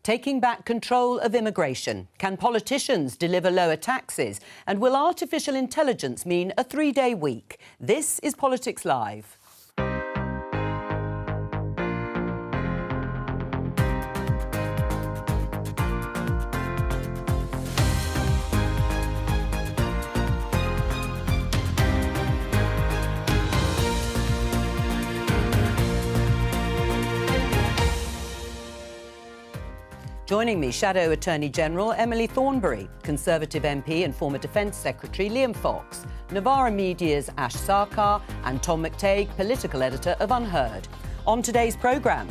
Taking back control of immigration. Can politicians deliver lower taxes? And will artificial intelligence mean a 3-day week? This is Politics Live. Joining me, Shadow Attorney-General Emily Thornberry, Conservative MP and former Defence Secretary Liam Fox, Novara Media's Ash Sarkar and Tom McTague, Political Editor of Unheard. On today's programme...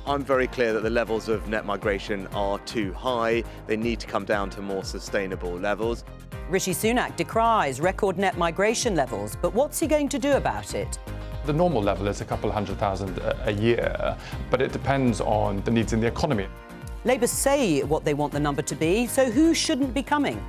I'm very clear that the levels of net migration are too high. They need to come down to more sustainable levels. Rishi Sunak decries record net migration levels, but what's he going to do about it? The normal level is a couple of 100,000 a year, but it depends on the needs in the economy. Labour say what they want the number to be, so who shouldn't be coming?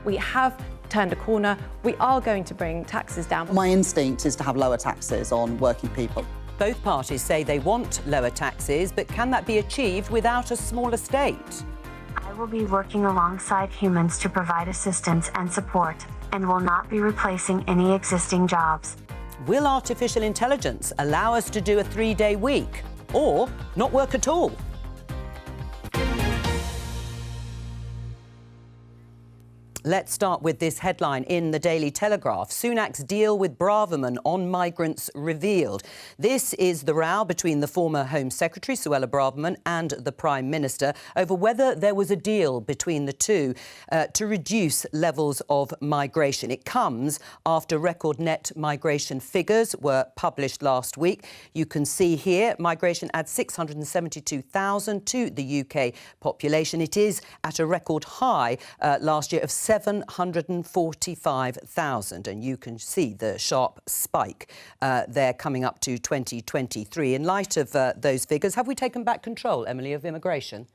We have turned a corner. We are going to bring taxes down. My instinct is to have lower taxes on working people. Both parties say they want lower taxes, but can that be achieved without a smaller state? I will be working alongside humans to provide assistance and support, and will not be replacing any existing jobs. Will artificial intelligence allow us to do a 3-day week, or not work at all? Let's start with this headline in the Daily Telegraph. Sunak's deal with Braverman on migrants revealed. This is the row between the former Home Secretary, Suella Braverman, and the Prime Minister over whether there was a deal between the two to reduce levels of migration. It comes after record net migration figures were published last week. You can see here migration adds 672,000 to the UK population. It is at a record high last year of 745,000, and you can see the sharp spike there coming up to 2023. In light of those figures, have we taken back control, Emily, of immigration?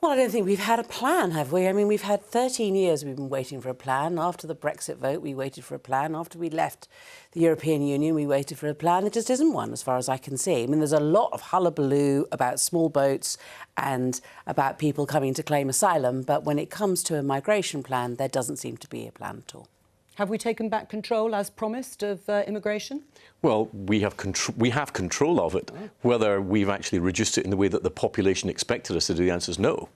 Well, I don't think we've had a plan, have we? I mean, we've had 13 years we've been waiting for a plan. After the Brexit vote, we waited for a plan. After we left the European Union, we waited for a plan. There just isn't one, as far as I can see. I mean, there's a lot of hullabaloo about small boats and about people coming to claim asylum, but when it comes to a migration plan, there doesn't seem to be a plan at all. Have we taken back control, as promised, of immigration? Well, we have control of it. Whether we've actually reduced it in the way that the population expected us to do, the answer is no.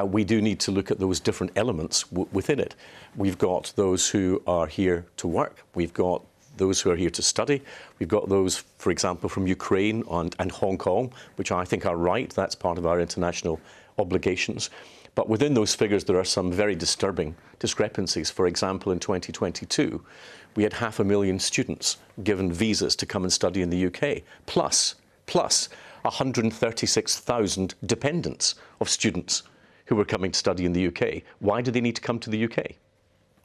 We do need to look at those different elements within it. We've got those who are here to work. We've got those who are here to study. We've got those, for example, from Ukraine and Hong Kong, which I think are right. That's part of our international obligations. But within those figures, there are some very disturbing discrepancies. For example, in 2022, we had 500,000 students given visas to come and study in the UK, plus 136,000 dependents of students who were coming to study in the UK. Why do they need to come to the UK?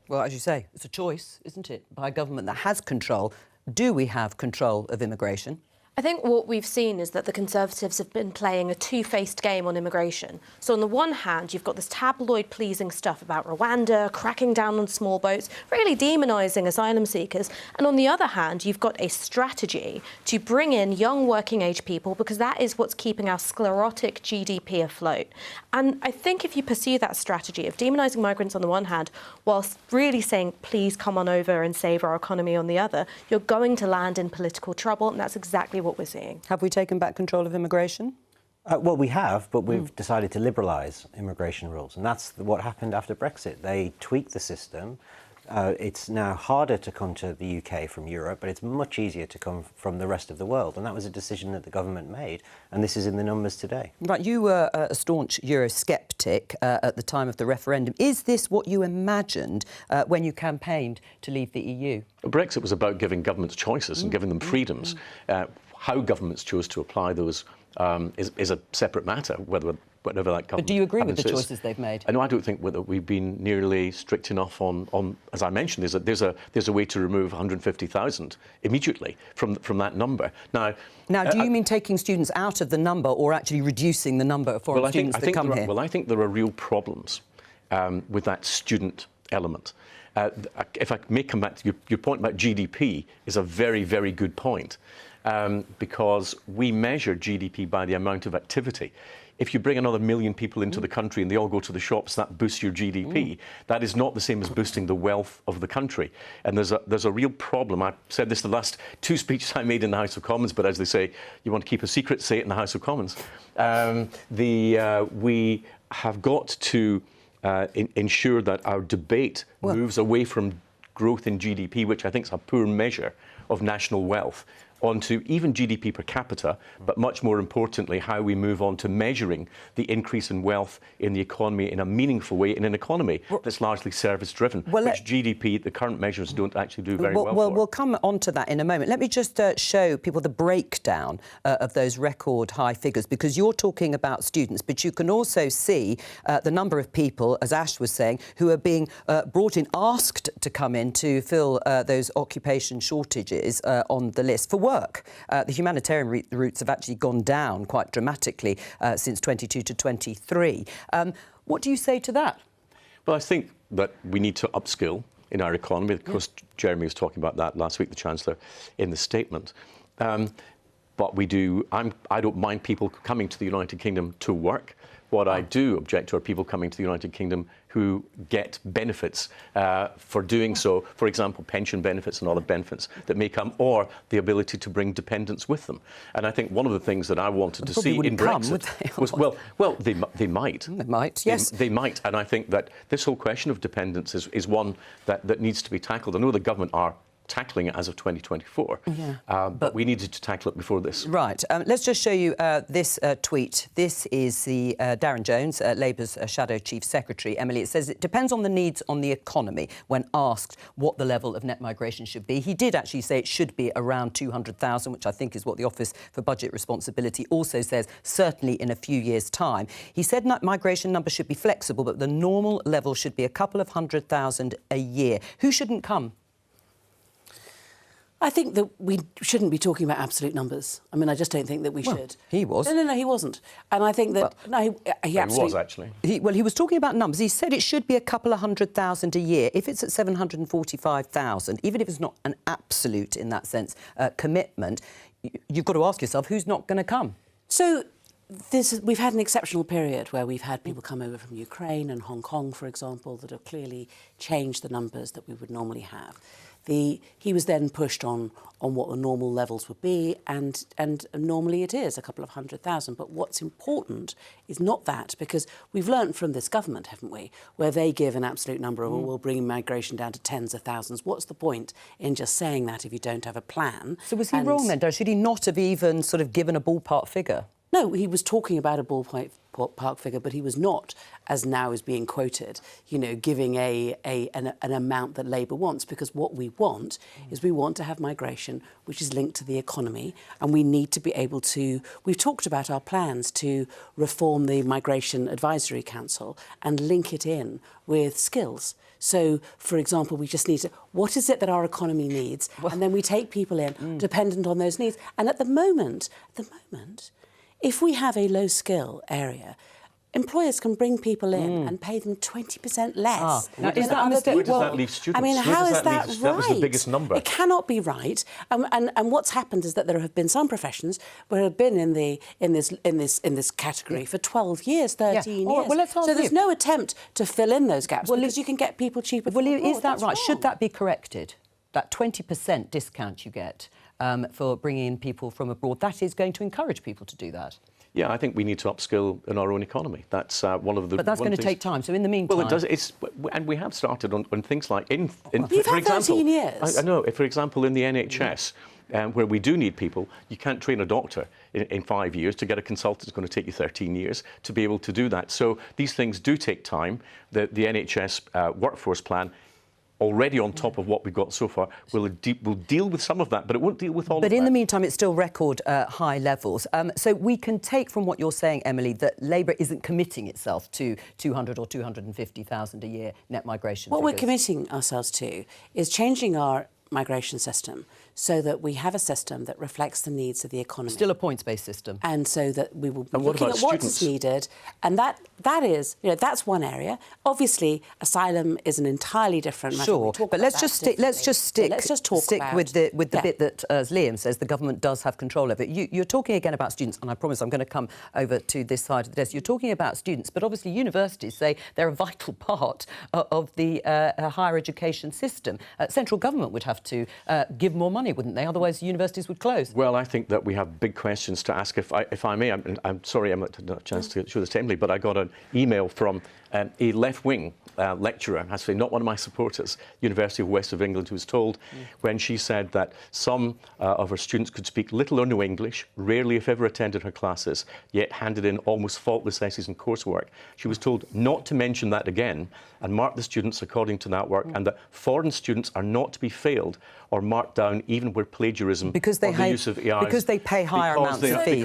Well, as you say, it's a choice, isn't it, by a government that has control. Do we have control of immigration? I think what we've seen is that the Conservatives have been playing a two-faced game on immigration. So on the one hand, you've got this tabloid-pleasing stuff about Rwanda, cracking down on small boats, really demonising asylum seekers. And on the other hand, you've got a strategy to bring in young working-age people, because that is what's keeping our sclerotic GDP afloat. And I think if you pursue that strategy of demonising migrants on the one hand, whilst really saying, please come on over and save our economy on the other, you're going to land in political trouble, and that's exactly what we're seeing. Have we taken back control of immigration? Well, we have, but we've decided to liberalise immigration rules, and that's what happened after Brexit. They tweaked the system. It's now harder to come to the UK from Europe, but it's much easier to come from the rest of the world, and that was a decision that the government made, and this is in the numbers today. Right, you were a staunch Eurosceptic at the time of the referendum. Is this what you imagined when you campaigned to leave the EU? Brexit was about giving governments choices and giving them freedoms. How governments chose to apply those is a separate matter, whatever that government. But do you agree with the choices they've made? No, I don't think that we've been nearly strict enough on, as I mentioned, there's a way to remove 150,000 immediately from that number. Now, do you mean taking students out of the number, or actually reducing the number of foreign students that come here? Well, I think there are real problems with that student element. If I may come back to your point about GDP, is a very, very good point. because we measure GDP by the amount of activity. If you bring another 1 million people into the country and they all go to the shops, that boosts your GDP. That is not the same as boosting the wealth of the country. And there's a real problem. I said this the last 2 speeches I made in the House of Commons, but as they say, you want to keep a secret, say it in the House of Commons. We have got to ensure that our debate moves away from growth in GDP, which I think is a poor measure of national wealth, onto even GDP per capita, but much more importantly, how we move on to measuring the increase in wealth in the economy in a meaningful way, in an economy that's largely service-driven, which GDP, the current measures, don't actually do very well for. We'll come on to that in a moment. Let me just show people the breakdown of those record high figures, because you're talking about students, but you can also see the number of people, as Ash was saying, who are being brought in, asked to come in to fill those occupation shortages on the list for work. The humanitarian routes have actually gone down quite dramatically since 22 to 23. What do you say to that? Well, I think that we need to upskill in our economy. Of course, Jeremy was talking about that last week, the Chancellor, in the statement. But we do. I don't mind people coming to the United Kingdom to work. What I do object to are people coming to the United Kingdom who get benefits for doing so, for example, pension benefits and other benefits that may come, or the ability to bring dependents with them. And I think one of the things that I wanted to see in Brexit was, well, they might. They might, yes. They might. And I think that this whole question of dependence is one that needs to be tackled. I know the government are tackling it as of 2024, but we needed to tackle it before this. Right. Let's just show you this tweet. This is the Darren Jones, Labour's Shadow Chief Secretary. Emily, it says it depends on the needs on the economy when asked what the level of net migration should be. He did actually say it should be around 200,000, which I think is what the Office for Budget Responsibility also says, certainly in a few years' time. He said migration numbers should be flexible, but the normal level should be a couple of 100,000 a year. Who shouldn't come? I think that we shouldn't be talking about absolute numbers. I mean, I just don't think that we should. He was. No, he wasn't. And I think that... he absolutely... was, actually. He was talking about numbers. He said it should be a couple of 100,000 a year. If it's at 745,000, even if it's not an absolute, in that sense, commitment, you've got to ask yourself, who's not going to come? So... we've had an exceptional period where we've had people come over from Ukraine and Hong Kong, for example, that have clearly changed the numbers that we would normally have. He was then pushed on what the normal levels would be, and normally it is a couple of 100,000. But what's important is not that, because we've learnt from this government, haven't we, where they give an absolute number of, we'll bring migration down to tens of thousands. What's the point in just saying that if you don't have a plan? So was he wrong then, Should he not have even sort of given a ballpark figure? No, he was talking about a ballpark figure, but he was not, as now is being quoted, giving an amount that Labour wants, because what we want is we want to have migration which is linked to the economy, and we need to be able to... We've talked about our plans to reform the Migration Advisory Council and link it in with skills. So, for example, we just need to... What is it that our economy needs? And then we take people in dependent on those needs. And at the moment... if we have a low-skill area, employers can bring people in and pay them 20% less. Now, is that a mistake? Where does that leave students? I mean, how is that right? That was the biggest number. It cannot be right. And what's happened is that there have been some professions where have been in this category for 12 years, 13 years. Well, let's ask so there's no attempt to fill in those gaps, because you can get people cheaper. Well, is that right? Wrong. Should that be corrected? That 20% discount you get for bringing in people from abroad, that is going to encourage people to do that? Yeah, I think we need to upskill in our own economy. That's one of the... But that's going to take time, so in the meantime... Well, it does. And we have started on things like... You've for had example, 13 years. I know. For example, in the NHS, where we do need people, you can't train a doctor in 5 years. To get a consultant is going to take you 13 years to be able to do that. So these things do take time. The NHS workforce plan, already on top of what we've got so far, will deal with some of that, but it won't deal with all of that. But in the meantime, it's still record high levels. So we can take from what you're saying, Emily, that Labour isn't committing itself to 200 or 250,000 a year net migration What figures. we're committing ourselves to is changing our migration system so that we have a system that reflects the needs of the economy. Still a points-based system. And so that we will be And what looking about at what's students? needed. And that is, that's one area. Obviously, asylum is an entirely different matter. Sure, but let's just stick with the bit that, as Liam says, the government does have control over. You're talking again about students, and I promise I'm going to come over to this side of the desk. You're talking about students, but obviously universities say they're a vital part of the higher education system. Central government would have to give more money, wouldn't they? Otherwise, universities would close. Well, I think that we have big questions to ask. If I may, I'm sorry I'm not had a chance to show this to Emily, but I got an email from a left-wing lecturer, actually not one of my supporters, University of West of England, who was told when she said that some of her students could speak little or no English, rarely if ever attended her classes, yet handed in almost faultless essays and coursework. She was told not to mention that again and mark the students according to that work, and that foreign students are not to be failed or marked down even where plagiarism because they or the use of AIs, because they pay higher amounts of fees.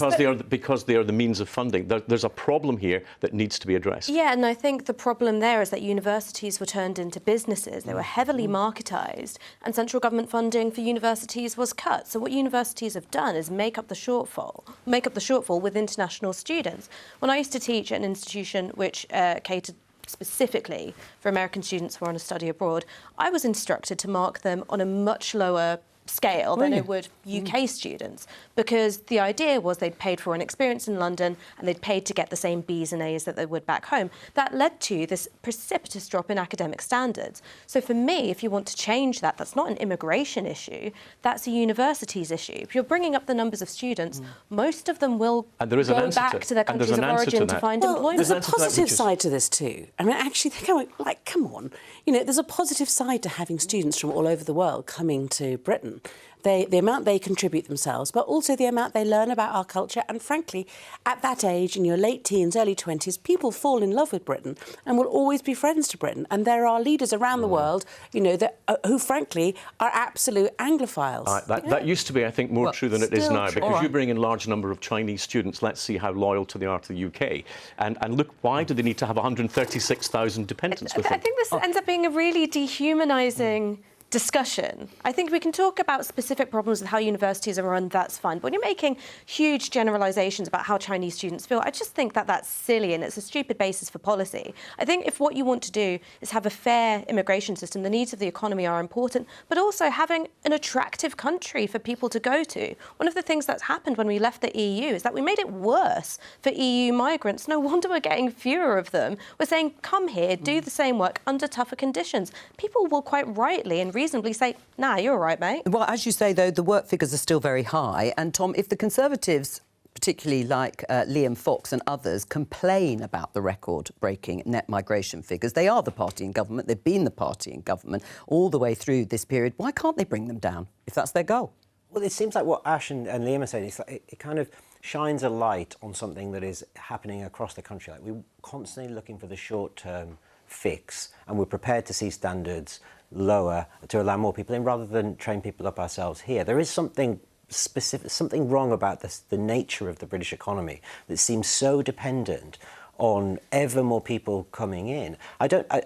Because they are the means of funding. There's a problem here that needs to be addressed. Yeah, and I think the problem there is that universities were turned into businesses. They were heavily marketised, and central government funding for universities was cut. So what universities have done is make up the shortfall with international students. When I used to teach at an institution which catered specifically for American students who are on a study abroad, I was instructed to mark them on a much lower scale than it would UK students, because the idea was they'd paid for an experience in London and they'd paid to get the same B's and A's that they would back home. That led to this precipitous drop in academic standards. So for me, if you want to change that, that's not an immigration issue, that's a university's issue. If you're bringing up the numbers of students, most of them will go back to their countries of origin to find employment. There's a positive side to this too. I mean, actually, they're going, like, come on. There's a positive side to having students from all over the world coming to Britain. The amount they contribute themselves, but also the amount they learn about our culture. And frankly, at that age, in your late teens, early 20s, people fall in love with Britain and will always be friends to Britain. And there are leaders around the world, who frankly are absolute Anglophiles. That used to be, I think, more true than it is now, because you bring in a large number of Chinese students. Let's see how loyal to they are to the UK. And look, why do they need to have 136,000 dependents with them? I think this ends up being a really dehumanising discussion. I think we can talk about specific problems with how universities are run, that's fine. But when you're making huge generalisations about how Chinese students feel, I just think that that's silly and it's a stupid basis for policy. I think if what you want to do is have a fair immigration system, the needs of the economy are important, but also having an attractive country for people to go to. One of the things that's happened when we left the EU is that we made it worse for EU migrants. No wonder we're getting fewer of them. We're saying, come here, do the same work under tougher conditions. People will quite rightly and reasonably say, nah, you're all right, mate. Well, as you say, though, the work figures are still very high. And, Tom, if the Conservatives, particularly like Liam Fox and others, complain about the record-breaking net migration figures, they are the party in government, they've been the party in government all the way through this period, why can't they bring them down, if that's their goal? Well, it seems like what Ash and Liam are saying is like it kind of shines a light on something that is happening across the country. Like, we're constantly looking for the short-term fix, and we're prepared to see standards lower to allow more people in rather than train people up ourselves here. There is something specific, something wrong about the nature of the British economy that seems so dependent on ever more people coming in.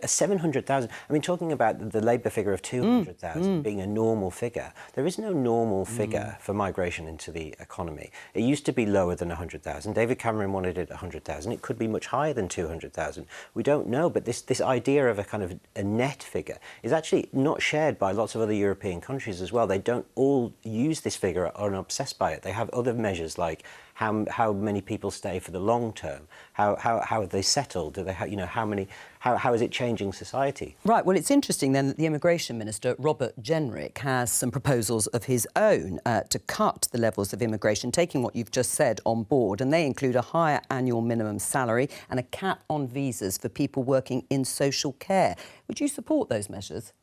700,000, I mean, talking about the Labour figure of 200,000 being a normal figure, there is no normal figure for migration into the economy. It used to be lower than 100,000. David Cameron wanted it 100,000. It could be much higher than 200,000. We don't know, but this idea of a kind of a net figure is actually not shared by lots of other European countries as well. They don't all use this figure or are obsessed by it. They have other measures like how many people stay for the long term, how have they settled, do they how is it changing society? Right, well, it's interesting then that the Immigration Minister, Robert Jenrick, has some proposals of his own to cut the levels of immigration, taking what you've just said on board, and they include a higher annual minimum salary and a cap on visas for people working in social care. Would you support those measures?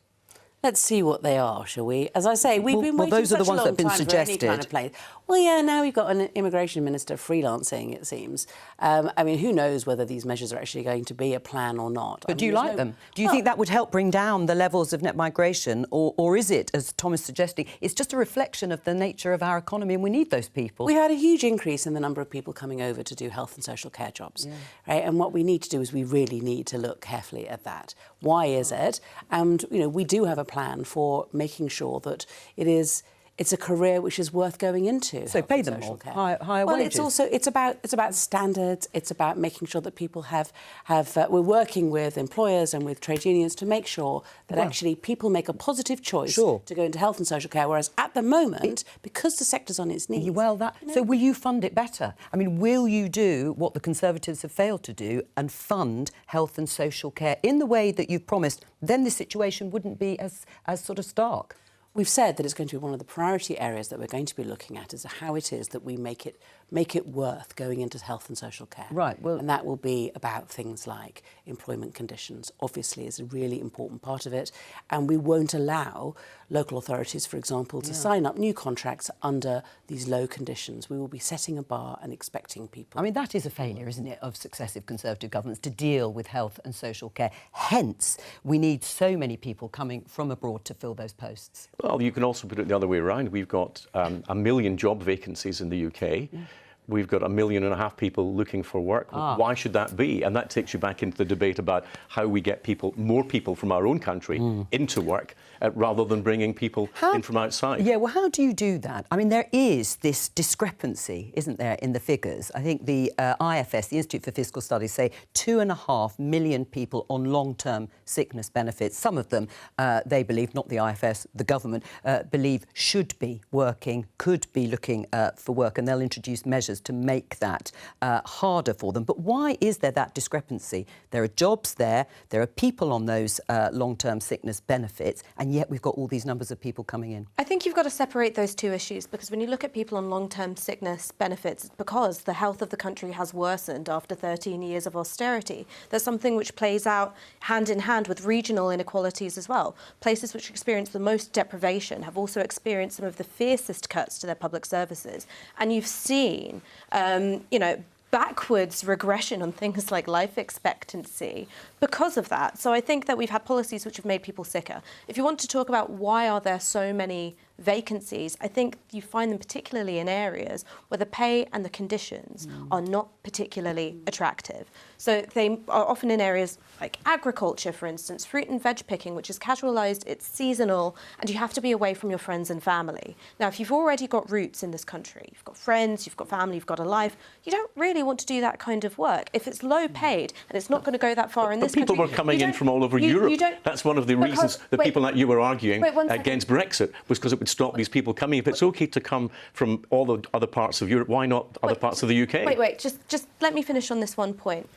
Let's see what they are, shall we? As I say, we've been waiting those are the such a ones long that have been time for any suggested. kind of place. Well, yeah, now we've got an immigration minister freelancing, it seems. I mean, who knows whether these measures are actually going to be a plan or not. But do you like them? Do you think that would help bring down the levels of net migration? Or is it, as Tom is suggesting, it's just a reflection of the nature of our economy and we need those people? We had a huge increase in the number of people coming over to do health and social care jobs, right? And what we need to do is we really need to look carefully at that. Why is it? And, we do have a plan for making sure that it is it's a career which is worth going into. So pay them more, higher well, wages. It's about standards. It's about making sure that people we're working with employers and with trade unions to make sure that actually people make a positive choice to go into health and social care. Whereas at the moment, because the sector's on its knees, so will you fund it better? I mean, will you do what the Conservatives have failed to do and fund health and social care in the way that you've promised? Then the situation wouldn't be as sort of stark. We've said that it's going to be one of the priority areas that we're going to be looking at is how it is that we make it worth going into health and social care. Right. Well, and that will be about things like employment conditions, obviously, is a really important part of it. And we won't allow local authorities, for example, to sign up new contracts under these low conditions. We will be setting a bar and expecting people. I mean, that is a failure, isn't it, of successive Conservative governments to deal with health and social care. Hence, we need so many people coming from abroad to fill those posts. Well, you can also put it the other way around. We've got 1 million job vacancies in the UK. We've got 1.5 million people looking for work. Why should that be? And that takes you back into the debate about how we get more people from our own country into work rather than bringing people in from outside. Yeah, well, how do you do that? I mean, there is this discrepancy, isn't there, in the figures? I think the IFS, the Institute for Fiscal Studies, say 2.5 million people on long-term sickness benefits. Some of them, they believe, not the IFS, the government, believe should be working, could be looking for work, and they'll introduce measures to make that harder for them. But why is there that discrepancy? There are jobs there are people on those long-term sickness benefits, and yet we've got all these numbers of people coming in. I think you've got to separate those two issues, because when you look at people on long-term sickness benefits, it's because the health of the country has worsened after 13 years of austerity. There's something which plays out hand in hand with regional inequalities as well. Places which experience the most deprivation have also experienced some of the fiercest cuts to their public services. And you've seen, backwards regression on things like life expectancy because of that. So I think that we've had policies which have made people sicker. If you want to talk about why are there so many vacancies, I think you find them particularly in areas where the pay and the conditions are not particularly attractive. So they are often in areas like agriculture, for instance, fruit and veg picking, which is casualised, it's seasonal, and you have to be away from your friends and family. Now, if you've already got roots in this country, you've got friends, you've got family, you've got a life, you don't really want to do that kind of work. If it's low paid and it's not going to go that far in this country... But people were coming in from all over Europe. That's one of the reasons the people that you were arguing against Brexit was because it would stop these people coming. If it's OK to come from all the other parts of Europe, why not other parts of the UK? Just let me finish on this one point.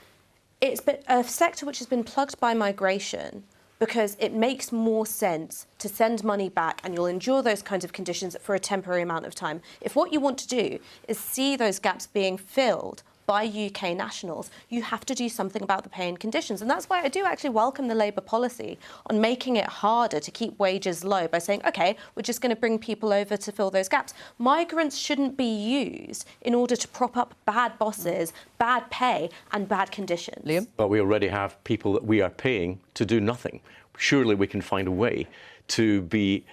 It's been a sector which has been plugged by migration because it makes more sense to send money back and you'll endure those kinds of conditions for a temporary amount of time. If what you want to do is see those gaps being filled by UK nationals, you have to do something about the pay and conditions. And that's why I do actually welcome the Labour policy on making it harder to keep wages low by saying, OK, we're just going to bring people over to fill those gaps. Migrants shouldn't be used in order to prop up bad bosses, bad pay and bad conditions. Liam? But we already have people that we are paying to do nothing. Surely we can find a way to be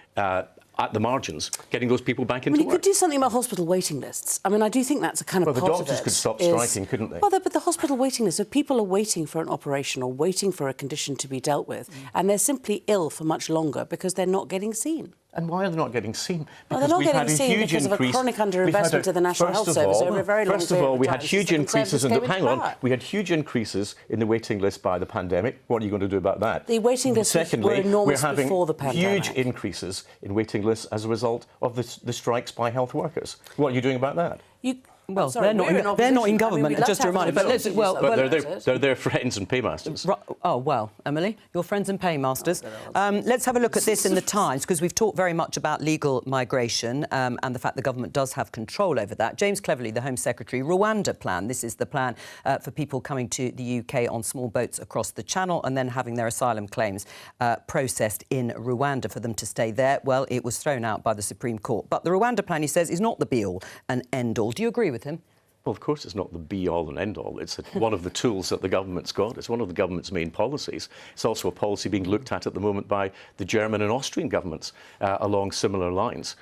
at the margins, getting those people back into work. You could do something about hospital waiting lists. I mean, I do think that's a kind of part of it. Well, the doctors could stop striking, couldn't they? Well, but the hospital waiting list, if people are waiting for an operation or waiting for a condition to be dealt with, and they're simply ill for much longer because they're not getting seen. And why are they not getting seen? Well, they're not getting seen because of a chronic underinvestment in the National Health Service over a very long period of time. First of all, we had huge increases in the... Hang on. We had huge increases in the waiting list by the pandemic. What are you going to do about that? The waiting lists were enormous before the pandemic. Secondly, we're having huge increases in waiting lists as a result of the strikes by health workers. What are you doing about that? Well, they're not in government, just a reminder. But they're their friends and paymasters. Oh, well, Emily, your friends and paymasters. Let's have a look at this in the Times, because we've talked very much about legal migration and the fact the government does have control over that. James Cleverly, the Home Secretary, Rwanda plan. This is the plan for people coming to the UK on small boats across the Channel and then having their asylum claims processed in Rwanda for them to stay there. Well, it was thrown out by the Supreme Court. But the Rwanda plan, he says, is not the be-all and end-all. Do you agree with him? Well, of course, it's not the be-all and end-all. It's one of the tools that the government's got. It's one of the government's main policies. It's also a policy being looked at the moment by the German and Austrian governments along similar lines.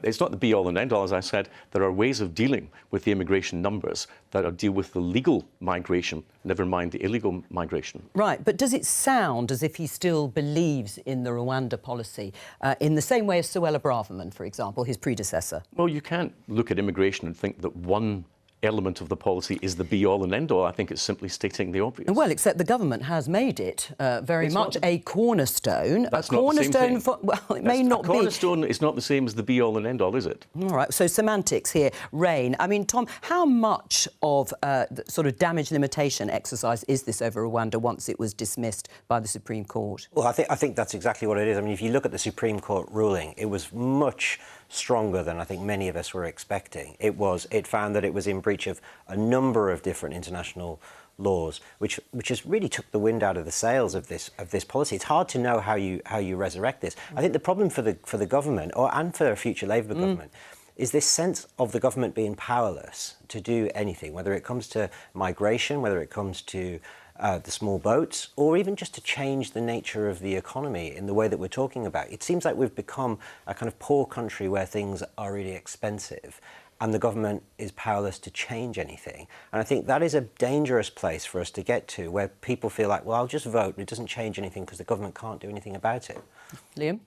It's not the be-all and end-all, as I said. There are ways of dealing with the immigration numbers that deal with the legal migration, never mind the illegal migration. Right, but does it sound as if he still believes in the Rwanda policy in the same way as Suella Braverman, for example, his predecessor? Well, you can't look at immigration and think that one element of the policy is the be-all and end-all. I think it's simply stating the obvious. Well, except the government has made it very much a cornerstone. That's a not the same cornerstone thing. for... Well, it may not be. A cornerstone is not the same as the be-all and end-all, is it? All right, so semantics here. Rain. I mean, Tom, how much of the sort of damage limitation exercise is this over Rwanda once it was dismissed by the Supreme Court? Well, I think that's exactly what it is. I mean, if you look at the Supreme Court ruling, it was much stronger than I think many of us were expecting. It found that it was in breach of a number of different international laws, which has really took the wind out of the sails of this policy. It's hard to know how you resurrect this. I think the problem for the government and for a future Labour government is this sense of the government being powerless to do anything, whether it comes to migration, whether it comes to the small boats, or even just to change the nature of the economy in the way that we're talking about. It seems like we've become a kind of poor country where things are really expensive and the government is powerless to change anything. And I think that is a dangerous place for us to get to, where people feel like, well, I'll just vote, but it doesn't change anything because the government can't do anything about it. Liam?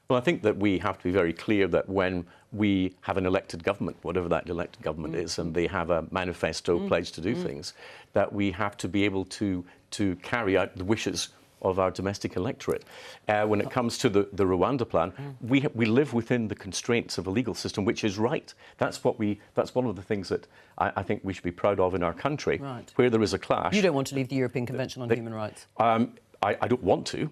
Well, I think that we have to be very clear that when we have an elected government, whatever that elected government is, and they have a manifesto pledge to do things, that we have to be able to carry out the wishes of our domestic electorate. When it comes to the Rwanda plan, we live within the constraints of a legal system, which is right. That's one of the things that I think we should be proud of in our country. Right. Where there is a clash. You don't want to leave the European Convention on Human Rights? I don't want to.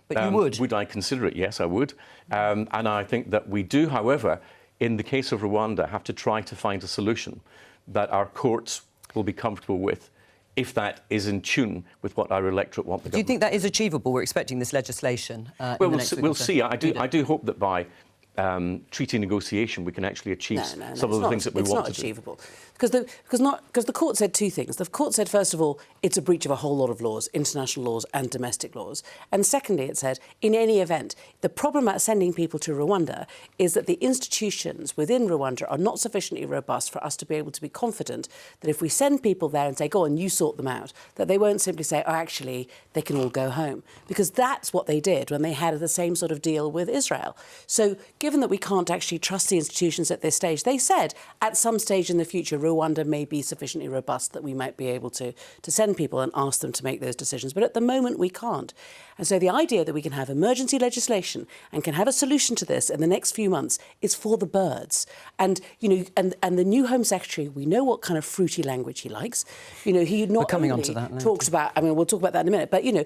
But you would? Would I consider it? Yes, I would. And I think that we do, however, in the case of Rwanda, have to try to find a solution that our courts will be comfortable with, if that is in tune with what our electorate want the government. Do you think that is achievable? We're expecting this legislation in the next week we'll or so. see. I do hope that by treaty negotiation we can actually achieve some of the things that we want to do. It's not achievable. Because the court said two things. The court said, first of all, it's a breach of a whole lot of laws, international laws and domestic laws. And secondly, it said, in any event, the problem about sending people to Rwanda is that the institutions within Rwanda are not sufficiently robust for us to be able to be confident that if we send people there and say, go on, you sort them out, that they won't simply say, oh, actually, they can all go home. Because that's what they did when they had the same sort of deal with Israel. So given that we can't actually trust the institutions at this stage, they said at some stage in the future, Rwanda may be sufficiently robust that we might be able to send people and ask them to make those decisions. But at the moment, we can't. And so the idea that we can have emergency legislation and can have a solution to this in the next few months is for the birds. And, you know, and the new Home Secretary, we know what kind of fruity language he likes. You know, he not only onto that talks about, I mean, we'll talk about that in a minute, but, you know,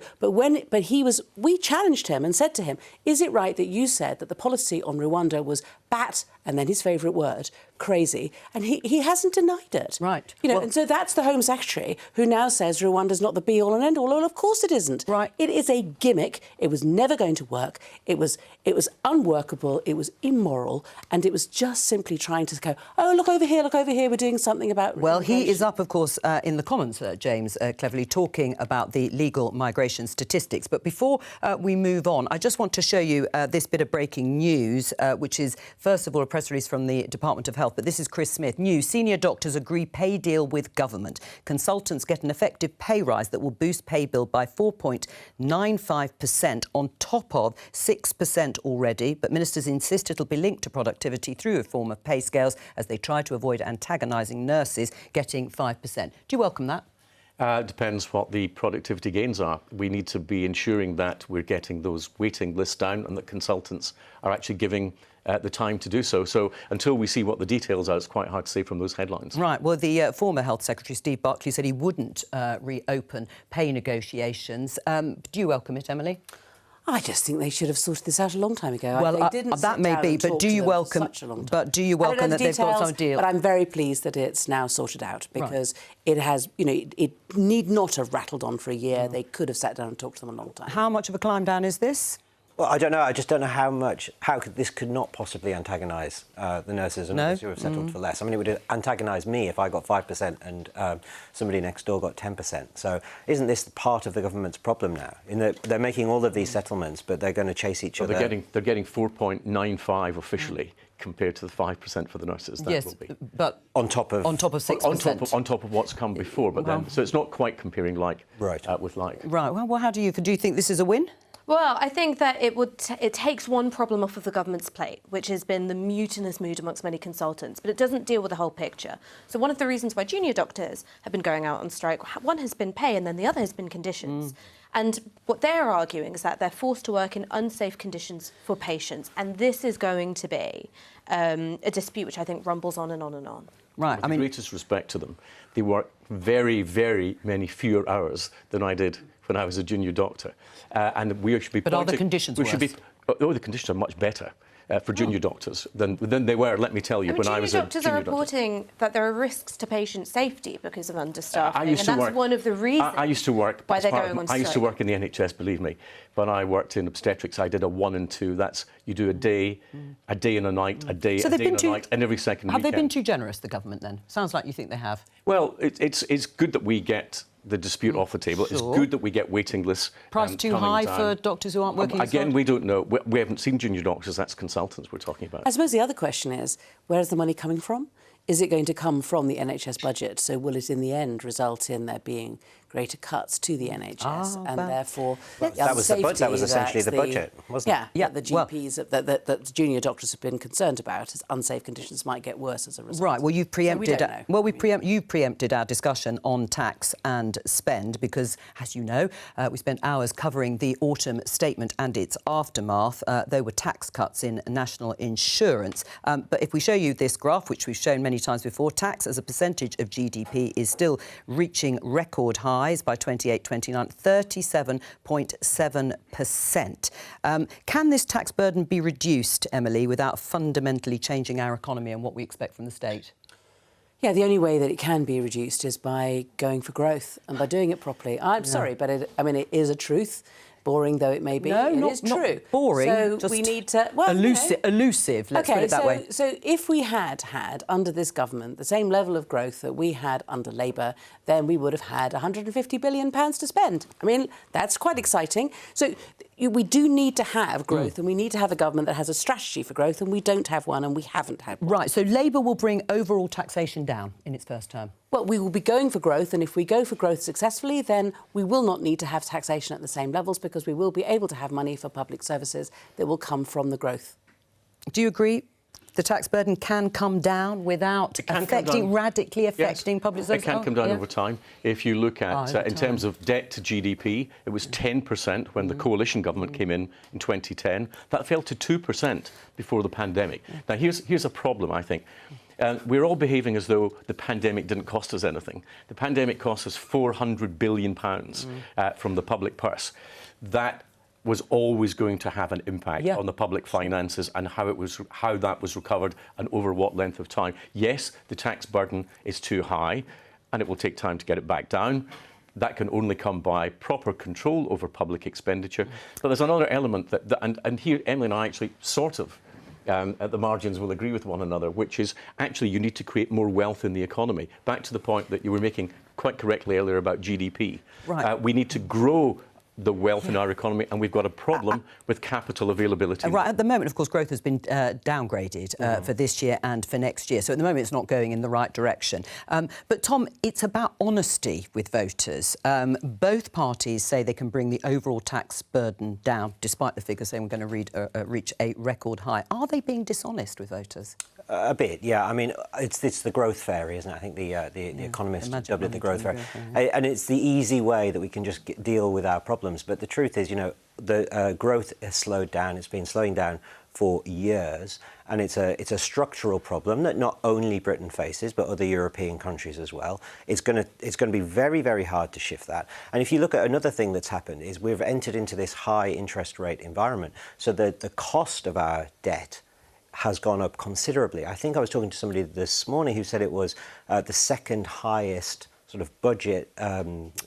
we challenged him and said to him, is it right that you said that the policy on Rwanda was bat, and then his favourite word, crazy, and he hasn't denied it. Right. You know, and so that's the Home Secretary who now says Rwanda's not the be-all and end-all. Well, of course it isn't. Right. It is a gimmick. It was never going to work. It was unworkable. It was immoral, and it was just simply trying to go, oh, look over here, we're doing something about... Well, he is up, of course, in the Commons, James, cleverly talking about the legal migration statistics. But before we move on, I just want to show you this bit of breaking news, which is, first of all, a press release from the Department of Health. But this is Chris Smith. New senior doctors agree pay deal with government. Consultants get an effective pay rise that will boost pay bill by 4.95% on top of 6% already. But ministers insist it'll be linked to productivity through a form of pay scales as they try to avoid antagonising nurses getting 5%. Do you welcome that? It depends what the productivity gains are. We need to be ensuring that we're getting those waiting lists down and that consultants are actually giving the time to do so. So until we see what the details are, it's quite hard to say from those headlines. Right. Well, the former Health Secretary, Steve Barclay, said he wouldn't reopen pay negotiations. Do you welcome it, Emily? I just think they should have sorted this out a long time ago. Well, that may be, but do you welcome? But do you welcome that they've got some deal? But I'm very pleased that it's now sorted out because it has, you know, it need not have rattled on for a year. They could have sat down and talked to them a long time. How much of a climb down is this? Well, I don't know. I just don't know this could not possibly antagonise the nurses and others who have settled for less. I mean, it would antagonise me if I got 5% and somebody next door got 10%. So isn't this part of the government's problem now? In that they're making all of these settlements, but they're going to chase each other. They're getting 4.95 officially. Compared to the 5% for the nurses, that will be. But on top of 6%. On top of what's come before, but then so it's not quite comparing like with like. Right. Well, how do you think this is a win? Well, I think that it takes one problem off of the government's plate, which has been the mutinous mood amongst many consultants, but it doesn't deal with the whole picture. So one of the reasons why junior doctors have been going out on strike, one has been pay and then the other has been conditions. And what they're arguing is that they're forced to work in unsafe conditions for patients, and this is going to be a dispute which I think rumbles on and on and on. Right. With the greatest respect to them, they work very, very many fewer hours than I did when I was a junior doctor, and we should be. But are the conditions worse? The conditions are much better for junior doctors than they were. Let me tell you, when I was a junior doctor. Junior doctors are reporting that there are risks to patient safety because of understaffing, and that's one of the reasons. I used to work. Why they're going on strike. I used to work in the NHS. Believe me, when I worked in obstetrics, I did a 1 and 2. That's you do a day and a night, a day and a night, and every second weekend. Have they been too generous, the government? Then sounds like you think they have. Well, it's good that we get the dispute off the table. Sure. It's good that we get waiting lists. Price too high for doctors who aren't working as Again, hard? we don't know. We haven't seen junior doctors. That's consultants we're talking about. I suppose the other question is, where is the money coming from? Is it going to come from the NHS budget? So will it in the end result in there being greater cuts to the NHS and therefore that was essentially the budget, wasn't it? Yeah, the GPs that junior doctors have been concerned about is unsafe conditions might get worse as a result. Right. Well, you've preempted. So you preempted our discussion on tax and spend because, as you know, we spent hours covering the autumn statement and its aftermath. There were tax cuts in national insurance. But if we show you this graph, which we've shown many times before, tax as a percentage of GDP is still reaching record highs by 28-29, 37.7%. Can this tax burden be reduced, Emily, without fundamentally changing our economy and what we expect from the state? Yeah, the only way that it can be reduced is by going for growth and by doing it properly. I'm sorry, but it is a truth. Boring though it may be, it is true. Not boring. So just we need to elusive. Let's put it that way. So if we had under this government the same level of growth that we had under Labour, then we would have had £150 billion to spend. I mean, that's quite exciting. So we do need to have growth, and we need to have a government that has a strategy for growth, and we don't have one, and we haven't had one. Right. So Labour will bring overall taxation down in its first term. Well, we will be going for growth, and if we go for growth successfully, then we will not need to have taxation at the same levels because we will be able to have money for public services that will come from the growth. Do you agree? The tax burden can come down without radically affecting public services? It can come down over time. If you look at, in terms of debt to GDP, it was 10% when the coalition government came in 2010. That fell to 2% before the pandemic. Now, here's a problem, I think. We're all behaving as though the pandemic didn't cost us anything. The pandemic cost us £400 billion from the public purse. That was always going to have an impact on the public finances and how that was recovered and over what length of time. Yes, the tax burden is too high and it will take time to get it back down. That can only come by proper control over public expenditure. But there's another element and here Emily and I actually sort of at the margins will agree with one another, which is actually you need to create more wealth in the economy. Back to the point that you were making quite correctly earlier about GDP. Right. We need to grow the wealth in our economy, and we've got a problem with capital availability. Right, at the moment, of course, growth has been downgraded for this year and for next year. So at the moment, it's not going in the right direction. But, Tom, it's about honesty with voters. Both parties say they can bring the overall tax burden down, despite the figures saying we're going to reach a record high. Are they being dishonest with voters? A bit, yeah. I mean, it's the growth fairy, isn't it? I think the economists dubbed it the growth fairy. And it's the easy way that we can just deal with our problems. But the truth is, you know, the growth has slowed down. It's been slowing down for years. And it's a structural problem that not only Britain faces, but other European countries as well. It's going to be very, very hard to shift that. And if you look at another thing that's happened is we've entered into this high interest rate environment. So the cost of our debt has gone up considerably. I think I was talking to somebody this morning who said it was the second highest sort of budget,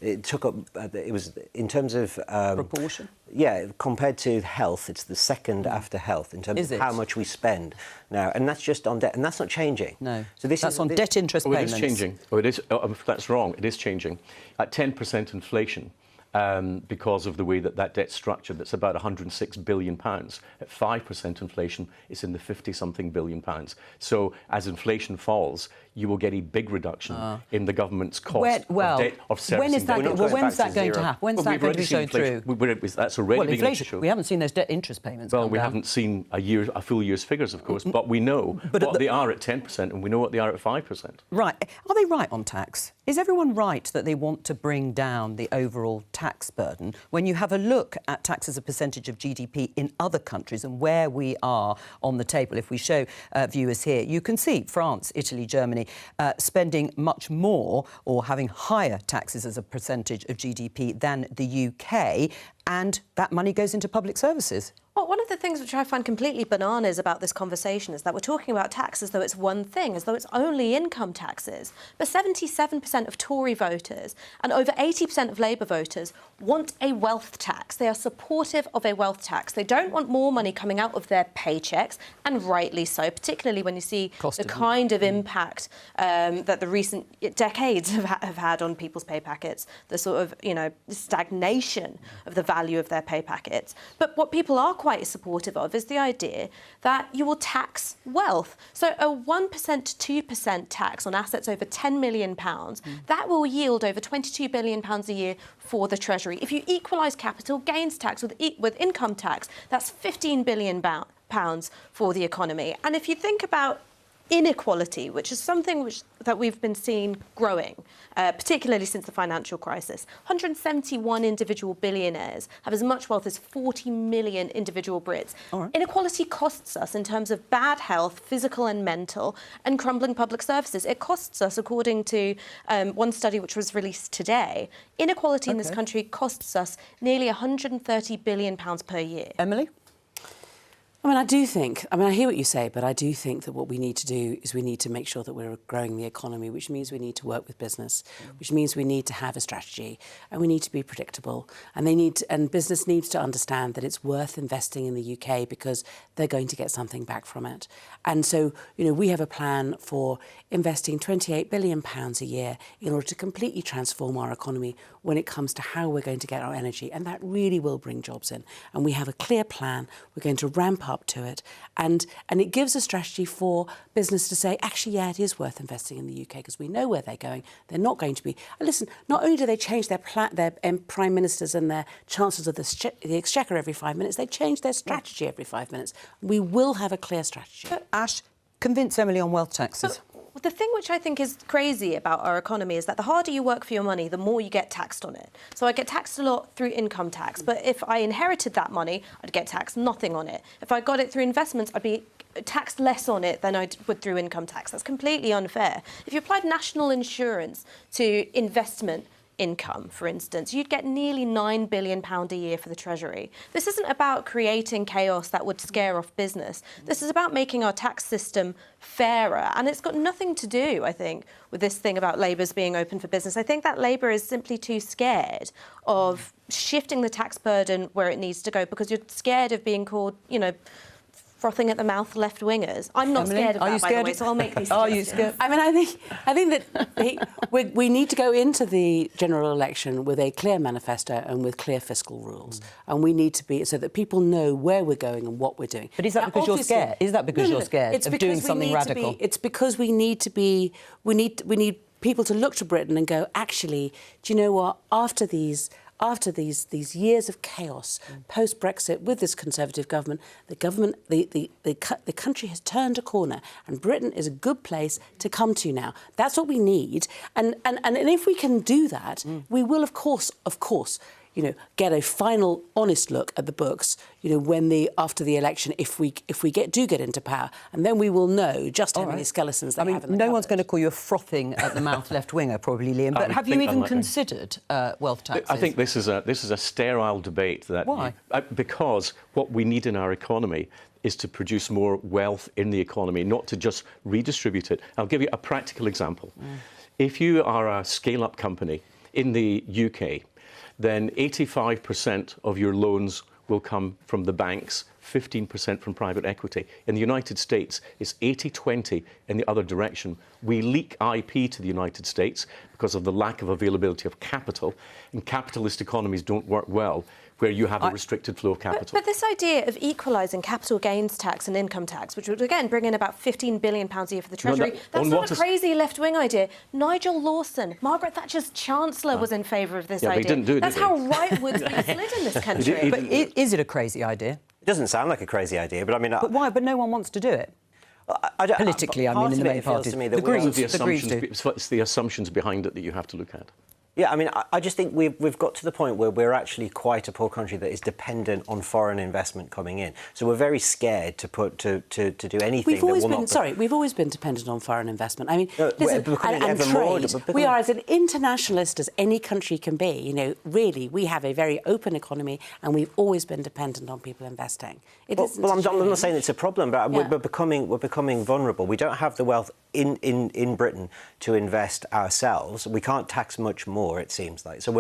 it took up, it was in terms of... proportion? Yeah, compared to health, it's the second after health in terms of how much we spend now. And that's just on debt, and that's not changing. No, so that's on debt interest payments. It is changing. That's wrong. It is changing. At 10% inflation, because of the way that debt's structured, that's about £106 billion. At 5% inflation, it's in the 50-something billion pounds. So as inflation falls, you will get a big reduction in the government's cost of debt, of servicing. When is that? When's that going to happen? When's that going to be shown through? That's already beginning to show. We haven't seen those debt interest payments. Well, we haven't seen a full year's figures, of course, but we know what they are at 10% and we know what they are at 5%. Right. Are they right on tax? Is everyone right that they want to bring down the overall tax burden? When you have a look at tax as a percentage of GDP in other countries and where we are on the table, if we show viewers here, you can see France, Italy, Germany spending much more or having higher taxes as a percentage of GDP than the UK, and that money goes into public services. Well, one of the things which I find completely bananas about this conversation is that we're talking about tax as though it's one thing, as though it's only income taxes. But 77% of Tory voters and over 80% of Labour voters want a wealth tax. They are supportive of a wealth tax. They don't want more money coming out of their paychecks, and rightly so, particularly when you see the kind of impact that the recent decades have had on people's pay packets, the sort of, stagnation of the value of their pay packets. But what people are quite supportive of is the idea that you will tax wealth. So a 1% to 2% tax on assets over £10 million, that will yield over £22 billion a year for the Treasury. If you equalise capital gains tax with income tax, that's £15 billion for the economy. And if you think about inequality, which is something that we've been seeing growing, particularly since the financial crisis. 171 individual billionaires have as much wealth as 40 million individual Brits. Right. Inequality costs us in terms of bad health, physical and mental, and crumbling public services. It costs us, according to one study which was released today, inequality in this country costs us nearly £130 billion per year. Emily? I hear what you say, but I do think that what we need to do is we need to make sure that we're growing the economy, which means we need to work with business, which means we need to have a strategy, and we need to be predictable. And business needs to understand that it's worth investing in the UK because they're going to get something back from it. And so, we have a plan for investing £28 billion a year in order to completely transform our economy when it comes to how we're going to get our energy. And that really will bring jobs in. And we have a clear plan. We're going to ramp up to it. And it gives a strategy for business to say, actually, yeah, it is worth investing in the UK because we know where they're going. They're not going to be... And listen, not only do they change their prime ministers and their chancellors of the exchequer every 5 minutes, they change their strategy every 5 minutes. We will have a clear strategy. Ash, convince Emily on wealth taxes. The thing which I think is crazy about our economy is that the harder you work for your money, the more you get taxed on it. So I get taxed a lot through income tax, but if I inherited that money, I'd get taxed nothing on it. If I got it through investments, I'd be taxed less on it than I would through income tax. That's completely unfair. If you applied national insurance to investment income, for instance, you'd get nearly £9 billion a year for the Treasury. This isn't about creating chaos that would scare off business. This is about making our tax system fairer. And it's got nothing to do, I think, with this thing about Labour's being open for business. I think that Labour is simply too scared of shifting the tax burden where it needs to go because you're scared of being called, frothing at the mouth left-wingers. I'm not scared of that, by the way, so I'll make these suggestions. Are you scared? I think that we need to go into the general election with a clear manifesto and with clear fiscal rules. And we need to be, so that people know where we're going and what we're doing. But is that because you're scared? Is that because you're scared of doing something radical? It's because we need people to look to Britain and go, actually, do you know what, after these years of chaos, post-Brexit, with this Conservative government, the country has turned a corner, and Britain is a good place to come to now. That's what we need, and if we can do that, we will, of course, get a final honest look at the books, after the election, if we do get into power, and then we will know just how many skeletons they have in the cupboard. No one's going to call you a frothing at the mouth left-winger, probably, Liam. But have you even considered wealth taxes? I think this is a sterile debate. Why? Because what we need in our economy is to produce more wealth in the economy, not to just redistribute it. I'll give you a practical example. If you are a scale-up company in the UK, then 85% of your loans will come from the banks, 15% from private equity. In the United States, it's 80-20 in the other direction. We leak IP to the United States because of the lack of availability of capital, and capitalist economies don't work well where you have a restricted flow of capital. But this idea of equalising capital gains tax and income tax, which would again bring in about £15 billion a year for the Treasury, that's not a crazy left-wing idea. Nigel Lawson, Margaret Thatcher's Chancellor, was in favour of this idea. But he didn't do it, that's how rightwards we slid in this country. But is it a crazy idea? It doesn't sound like a crazy idea, but I mean... But why? But no one wants to do it. Politically, I mean, in the main parties. The Greens do. It's the assumptions behind it that you have to look at. Yeah, I mean, I just think we've got to the point where we're actually quite a poor country that is dependent on foreign investment coming in. So we're very scared to do anything. We've always been dependent on foreign investment. I mean, listen, and trade. We are as an internationalist as any country can be. You know, really, we have a very open economy, and we've always been dependent on people investing. I'm not saying it's a problem, but we're becoming vulnerable. We don't have the wealth in Britain to invest ourselves. We can't tax much more, it seems like. So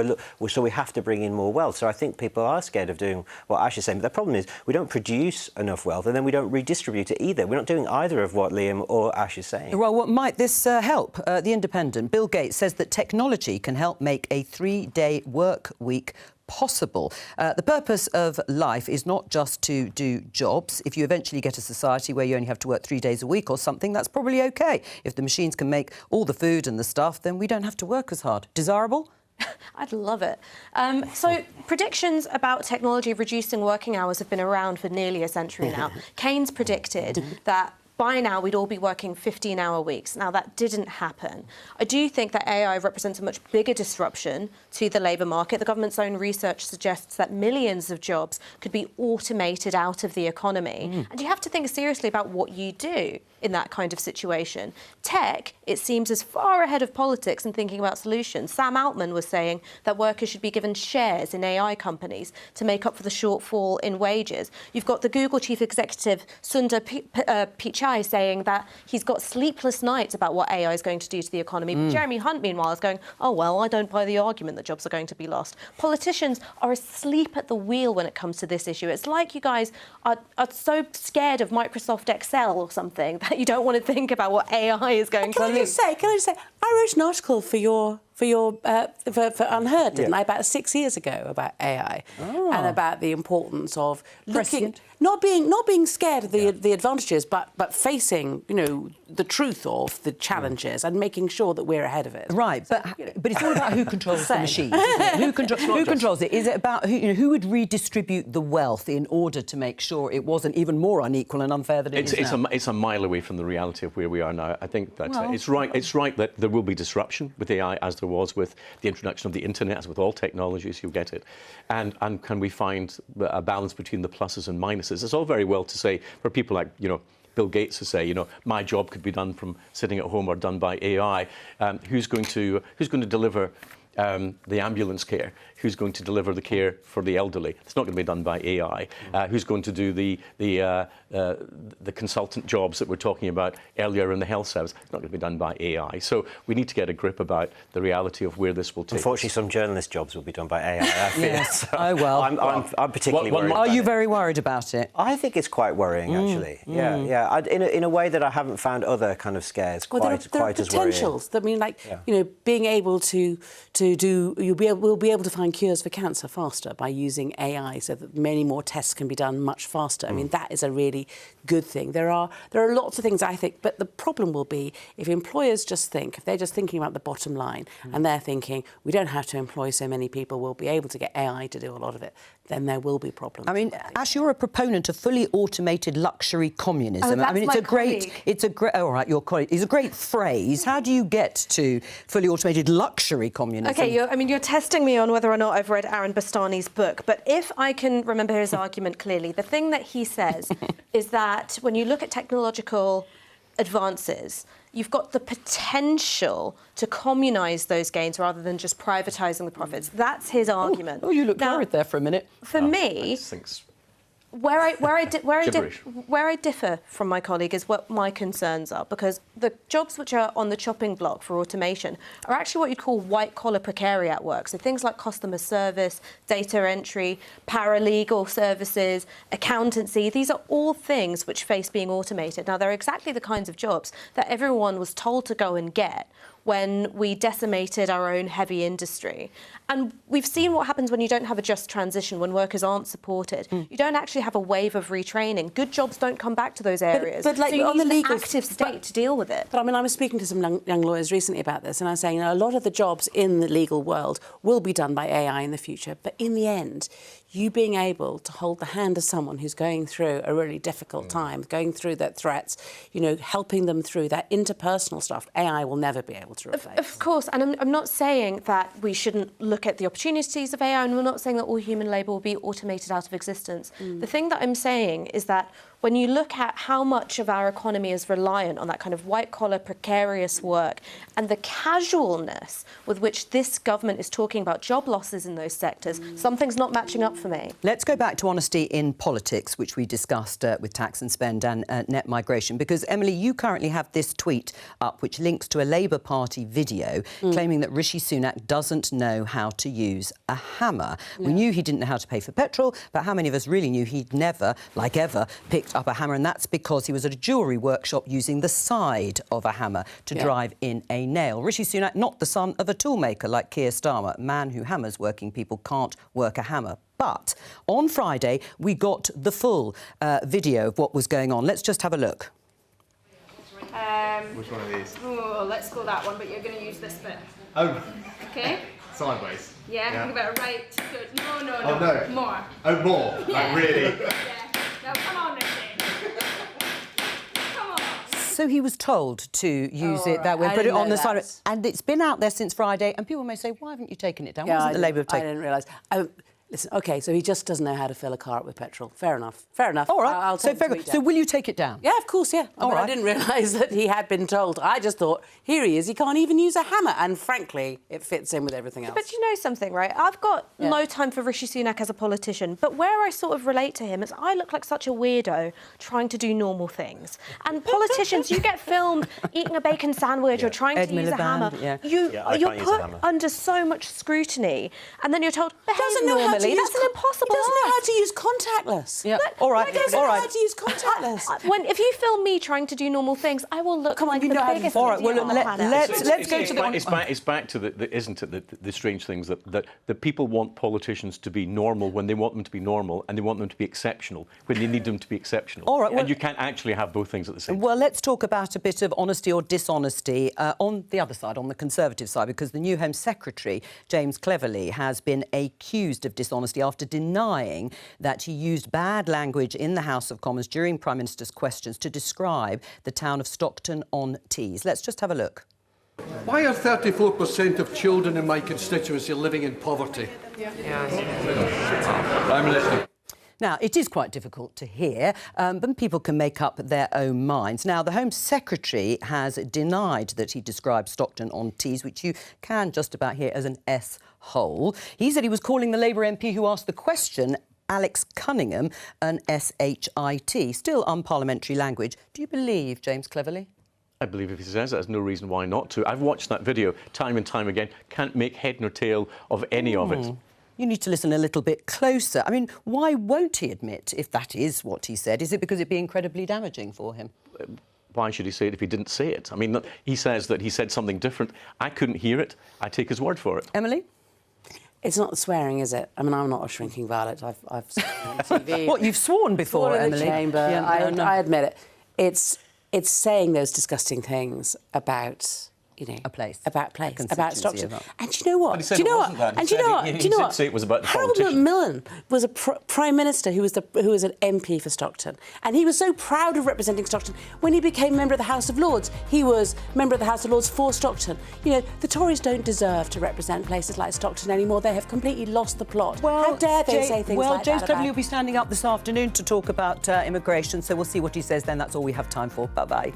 we have to bring in more wealth. So I think people are scared of doing what Ash is saying. But the problem is we don't produce enough wealth, and then we don't redistribute it either. We're not doing either of what Liam or Ash is saying. Well, what might this help? The Independent, Bill Gates, says that technology can help make a 3-day work week possible. The purpose of life is not just to do jobs. If you eventually get a society where you only have to work 3 days a week or something, that's probably OK. If the machines can make all the food and the stuff, then we don't have to work as hard. Desirable? I'd love it. So predictions about technology reducing working hours have been around for nearly a century now. Keynes predicted that by now we'd all be working 15-hour weeks. Now, that didn't happen. I do think that AI represents a much bigger disruption to the labour market. The government's own research suggests that millions of jobs could be automated out of the economy. And you have to think seriously about what you do in that kind of situation. Tech, it seems, is far ahead of politics in thinking about solutions. Sam Altman was saying that workers should be given shares in AI companies to make up for the shortfall in wages. You've got the Google chief executive, Sundar Pichai, saying that he's got sleepless nights about what AI is going to do to the economy. But Jeremy Hunt, meanwhile, is going, oh, well, I don't buy the argument that jobs are going to be lost. Politicians are asleep at the wheel when it comes to this issue. It's like you guys are so scared of Microsoft Excel or something that you don't want to think about what AI is going to do. Can I just say, I wrote an article for Unheard, didn't I, about 6 years ago about AI and about the importance of not being scared of the advantages, but facing, you know, the truth of the challenges and making sure that we're ahead of it. Right, but it's all about who controls the machine. Who controls it? Is it about who would redistribute the wealth in order to make sure it wasn't even more unequal and unfair than it is now? It's a mile away from the reality of where we are now. I think that it's right that there will be disruption with AI, as there was with the introduction of the internet, as with all technologies, you'll get it. And can we find a balance between the pluses and minuses? It's all very well to say for people like, you know, Bill Gates to say, you know, my job could be done from sitting at home or done by AI. Who's going to deliver the ambulance care? Who's going to deliver the care for the elderly? It's not going to be done by AI. Who's going to do the consultant jobs that we're talking about earlier in the health service? It's not going to be done by AI. So we need to get a grip about the reality of where this will take Unfortunately, some journalist jobs will be done by AI, I feel. Yes. So oh, well. I'm particularly worried Are you very worried about it? I think it's quite worrying, actually. Yeah. In a way that I haven't found other kind of scares quite as worrying. There are potentials. I mean, like, you know, being able to do... We'll be able to find cures for cancer faster by using AI so that many more tests can be done much faster. I mean, that is a really good thing. There are lots of things, I think, but the problem will be if employers just think, if they're just thinking about the bottom line and they're thinking, we don't have to employ so many people, we'll be able to get AI to do a lot of it, then there will be problems. I mean, Ash, you're a proponent of fully automated luxury communism. That's it's a great... Oh, all right, your colleague. It's a great phrase. How do you get to fully automated luxury communism? OK, you're testing me on whether or not I've read Aaron Bastani's book, but if I can remember his argument clearly, the thing that he says is that when you look at technological advances, you've got the potential to communise those gains rather than just privatising the profits. That's his argument. Oh, you look worried there for a minute. For me... Where I differ from my colleague is what my concerns are, because the jobs which are on the chopping block for automation are actually what you'd call white-collar precariat work. So things like customer service, data entry, paralegal services, accountancy. These are all things which face being automated. Now, they're exactly the kinds of jobs that everyone was told to go and get when we decimated our own heavy industry. And we've seen what happens when you don't have a just transition, when workers aren't supported. You don't actually have a wave of retraining. Good jobs don't come back to those areas. But like, so you on need the an legal active state to deal with it. But I mean, I was speaking to some young lawyers recently about this, and I was saying, a lot of the jobs in the legal world will be done by AI in the future. But in the end, you being able to hold the hand of someone who's going through a really difficult time, going through their threats, helping them through that interpersonal stuff, AI will never be able to replace. Of course, and I'm not saying that we shouldn't look at the opportunities of AI, and we're not saying that all human labour will be automated out of existence. The thing that I'm saying is that when you look at how much of our economy is reliant on that kind of white-collar, precarious work, and the casualness with which this government is talking about job losses in those sectors, something's not matching up for me. Let's go back to honesty in politics, which we discussed with tax and spend and net migration, because, Emily, you currently have this tweet up which links to a Labour Party video claiming that Rishi Sunak doesn't know how to use a hammer. We knew he didn't know how to pay for petrol, but how many of us really knew he'd never, like ever, picked up a hammer? And that's because he was at a jewellery workshop using the side of a hammer to drive in a nail. Rishi Sunak, not the son of a toolmaker like Keir Starmer, a man who hammers working people can't work a hammer. But on Friday, we got the full video of what was going on. Let's just have a look. Which one of these? Oh, let's go that one, but you're going to use this bit. Oh. Okay? Sideways. Yeah, think about it. Right. Good. No. Oh, no. More. Oh, more? Yeah. Like, really? Yeah. Now, come on, Rishi. Come on. So he was told to use it that way, put it on the side. And it's been out there since Friday, and people may say, why haven't you taken it down? Why hasn't the Labour taken it? I didn't realise. Listen, OK, so he just doesn't know how to fill a car up with petrol. Fair enough. Fair enough. All right. I'll take the tweet down. So will you take it down? Yeah, of course, yeah. All right. I didn't realise that he had been told. I just thought, here he is, he can't even use a hammer. And frankly, it fits in with everything else. But you know something, right? I've got no time for Rishi Sunak as a politician, but where I sort of relate to him is I look like such a weirdo trying to do normal things. And politicians, you get filmed eating a bacon sandwich or trying to use a hammer. You're put under so much scrutiny, and then you're told, behave normally. That's an impossible He doesn't know how to use contactless. Yeah. All right. He doesn't know how to use contactless. If you film me trying to do normal things, I will look like the biggest All right, well, idiot on the planet. let's go to the... It's back to isn't it, the strange things that people want politicians to be normal when they want them to be normal, and they want them to be exceptional when they need them to be exceptional. All right, well, and you can't actually have both things at the same time. Well, let's talk about a bit of honesty or dishonesty on the other side, on the Conservative side, because the new Home Secretary, James Cleverly, has been accused of dishonesty after denying that he used bad language in the House of Commons during Prime Minister's questions to describe the town of Stockton-on-Tees. Let's just have a look. Why are 34% of children in my constituency living in poverty? Prime Minister. Now, it is quite difficult to hear, but people can make up their own minds. Now, the Home Secretary has denied that he described Stockton-on-Tees, which you can just about hear as an S-hole. He said he was calling the Labour MP who asked the question, Alex Cunningham, an S-H-I-T. Still unparliamentary language. Do you believe James Cleverly? I believe if he says that, there's no reason why not to. I've watched that video time and time again. Can't make head nor tail of any of it. You need to listen a little bit closer. I mean, why won't he admit if that is what he said? Is it because it'd be incredibly damaging for him? Why should he say it if he didn't say it? I mean, he says that he said something different. I couldn't hear it. I take his word for it. Emily? It's not the swearing, is it? I mean, I'm not a shrinking violet. I've sworn on TV. What, you've sworn before, sworn in Emily? The chamber. Yeah, I admit it. It's saying those disgusting things about... a place. About Stockton. And do you know what? Do you know what? And do you know what? He did say it was about the Harold politician. Macmillan was a Prime Minister who was an MP for Stockton. And he was so proud of representing Stockton. When he became Member of the House of Lords, he was Member of the House of Lords for Stockton. You know, the Tories don't deserve to represent places like Stockton anymore. They have completely lost the plot. Well, how dare they say things like that? Well, James Cleverly will be standing up this afternoon to talk about immigration, so we'll see what he says then. That's all we have time for. Bye-bye.